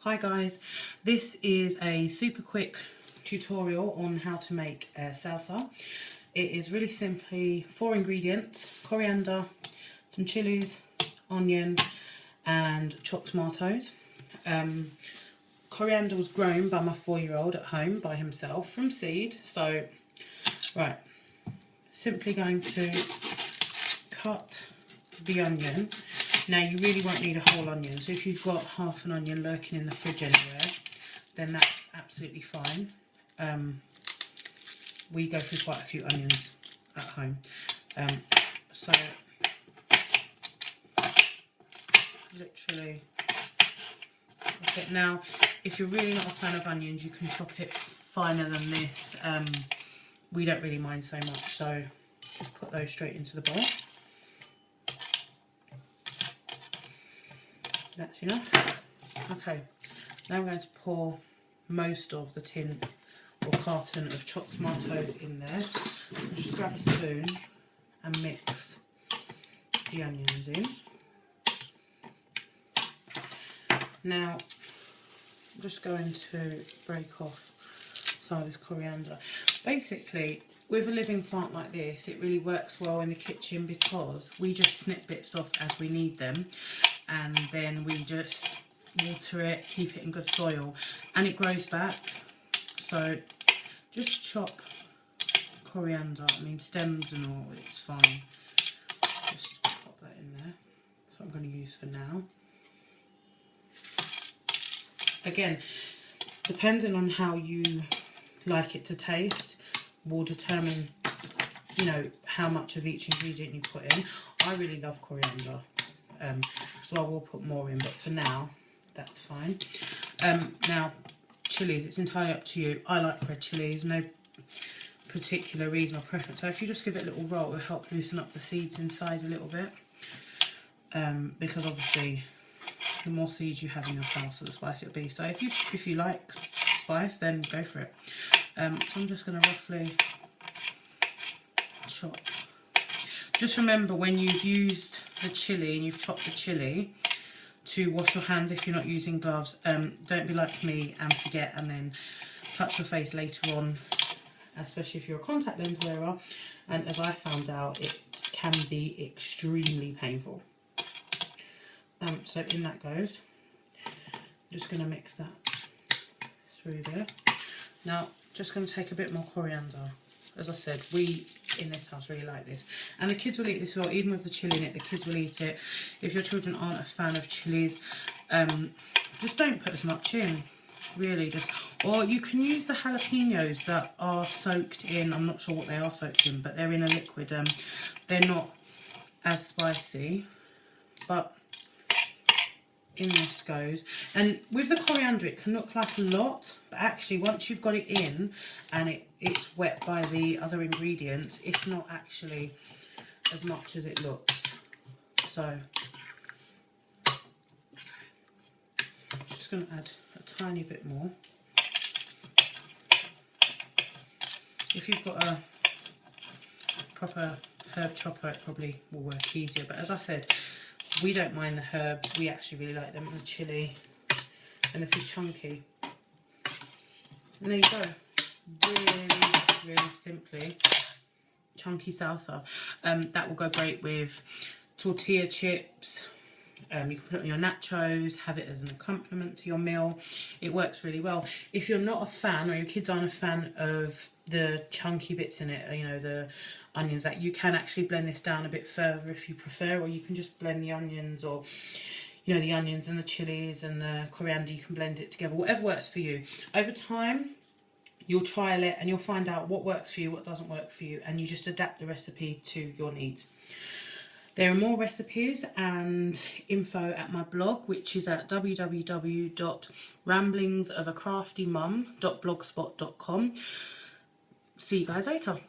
Hi guys, this is a super quick tutorial on how to make salsa. It is really simply 4 ingredients: coriander, some chilies, onion and chopped tomatoes. Coriander was grown by my 4-year-old at home by himself from seed. So right, simply going to cut the onion. Now you really won't need a whole onion, so if you've got half an onion lurking in the fridge anywhere, then that's absolutely fine. We go through quite a few onions at home. So literally chop it. Now if you're really not a fan of onions, you can chop it finer than this. We don't really mind so much, so just put those straight into the bowl. That's enough. Okay, now I'm going to pour most of the tin or carton of chopped tomatoes in there. Just grab a spoon and mix the onions in. Now I'm just going to break off some of this coriander. Basically, with a living plant like this, it really works well in the kitchen because we just snip bits off as we need them, and then we just water it, keep it in good soil, and it grows back. So just chop coriander, I mean stems and all, it's fine. Just pop that in there. That's what I'm going to use for now. Again, depending on how you like it to taste will determine, you know, how much of each ingredient you put in. I really love coriander, so I will put more in, but for now that's fine. Now chilies, it's entirely up to you. I like red chilies, no particular reason or preference. So if you just give it a little roll, it will help loosen up the seeds inside a little bit, because obviously the more seeds you have in your salsa, the spicier it'll be. So if you like spice, then go for it. So I'm just going to roughly chop. Just remember, when you've used the chilli and you've chopped the chilli, to wash your hands if you're not using gloves. Don't be like me and forget and then touch your face later on, especially if you're a contact lens wearer. And as I found out, it can be extremely painful. So in that goes. I'm just going to mix that through there. Now, just going to take a bit more coriander. As I said, we in this house really like this, and the kids will eat this as well. Even with the chilli in it, the kids will eat it. If your children aren't a fan of chilies, just don't put as much in, really. Or you can use the jalapenos that are soaked in, I'm not sure what they are soaked in, but they're in a liquid. They're not as spicy, but in this goes. And with the coriander, it can look like a lot, but actually once you've got it in and it's wet by the other ingredients, it's not actually as much as it looks. So I'm just going to add a tiny bit more. If you've got a proper herb chopper, it probably will work easier, but as I said, we don't mind the herbs, we actually really like them, and the chilli. And this is chunky. And there you go. Really, really simply, chunky salsa. That will go great with tortilla chips. You can put it on your nachos, have it as an accompaniment to your meal. It works really well. If you're not a fan, or your kids aren't a fan of the chunky bits in it, you know, the onions, that you can actually blend this down a bit further if you prefer, or you can just blend the onions, or you know, the onions and the chilies and the coriander, you can blend it together, whatever works for you. Over time you'll trial it and you'll find out what works for you, what doesn't work for you, and you just adapt the recipe to your needs. There are more recipes and info at my blog, which is at www.ramblingsofacraftymum.blogspot.com. See you guys later.